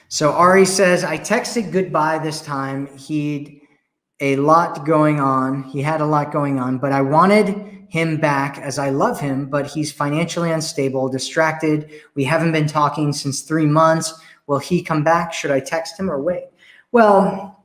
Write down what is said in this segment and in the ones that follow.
So Ari says, I texted goodbye this time. He had a lot going on, but I wanted him back as I love him, but he's financially unstable, distracted. We haven't been talking since 3 months. Will he come back? Should I text him or wait? Well,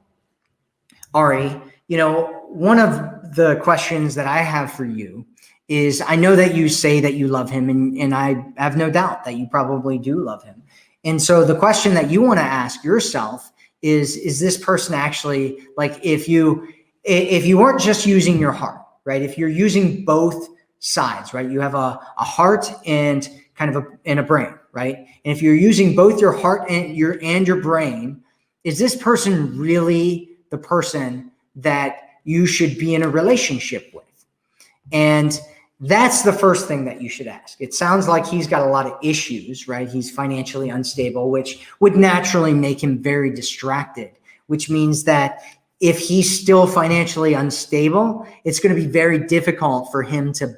Ari, one of the questions that I have for you is, I know that you say that you love him, and I have no doubt that you probably do love him. And so the question that you want to ask yourself is this person actually, like, if you weren't just using your heart, right? If you're using both sides, right? You have a heart and kind of a brain, right? And if you're using both your heart and your brain, is this person really the person that you should be in a relationship with? And that's the first thing that you should ask. It sounds like he's got a lot of issues, right? He's financially unstable, which would naturally make him very distracted, which means that if he's still financially unstable, it's going to be very difficult for him to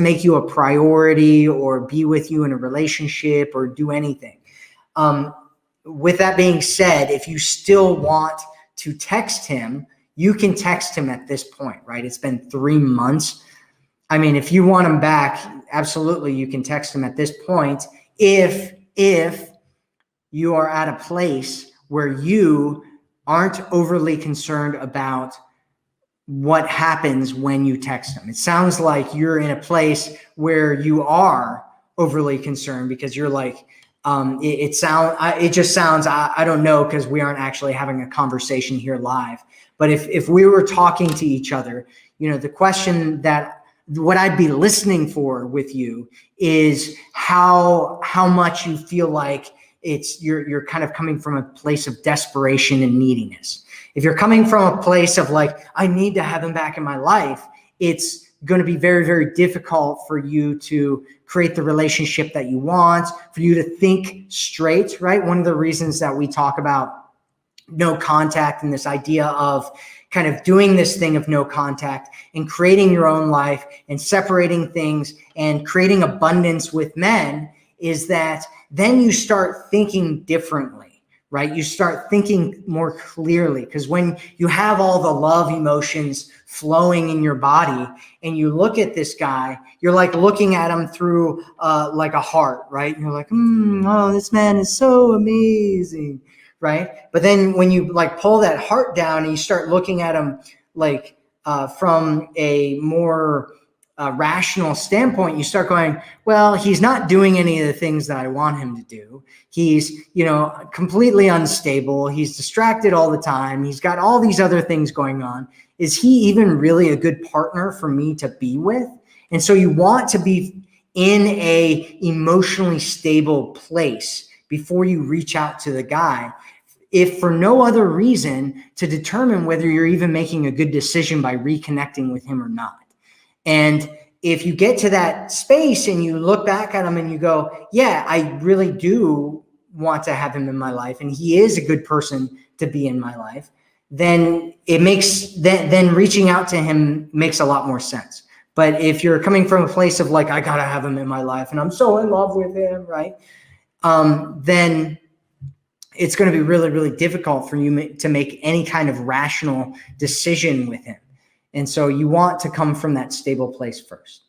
make you a priority or be with you in a relationship or do anything. With that being said, if you still want to text him, you can text him at this point, right? It's been 3 months. I mean, if you want him back, absolutely, you can text him at this point. If you are at a place where you aren't overly concerned about what happens when you text him. It sounds like you're in a place where you are overly concerned because you're like, it just sounds, I don't know, because we aren't actually having a conversation here live. But if we were talking to each other, the question that what I'd be listening for with you is how much you feel like you're kind of coming from a place of desperation and neediness. If you're coming from a place of like, I need to have him back in my life, it's going to be very, very difficult for you to create the relationship that you want, for you to think straight, right? One of the reasons that we talk about no contact and this idea of kind of doing this thing of no contact and creating your own life and separating things and creating abundance with men is that then you start thinking differently, right? You start thinking more clearly, because when you have all the love emotions flowing in your body and you look at this guy, you're like looking at him through like a heart, right? And you're like, oh, this man is so amazing, right? But then when you like pull that heart down and you start looking at him like from a more rational standpoint, you start going, well, he's not doing any of the things that I want him to do. He's, completely unstable. He's distracted all the time. He's got all these other things going on. Is he even really a good partner for me to be with? And so you want to be in a emotionally stable place before you reach out to the guy, if for no other reason to determine whether you're even making a good decision by reconnecting with him or not. And if you get to that space and you look back at him and you go, yeah, I really do want to have him in my life, and he is a good person to be in my life, then then reaching out to him makes a lot more sense. But if you're coming from a place of like, I gotta have him in my life and I'm so in love with him, right? Then it's going to be really, really difficult for you to make any kind of rational decision with him. And so you want to come from that stable place first.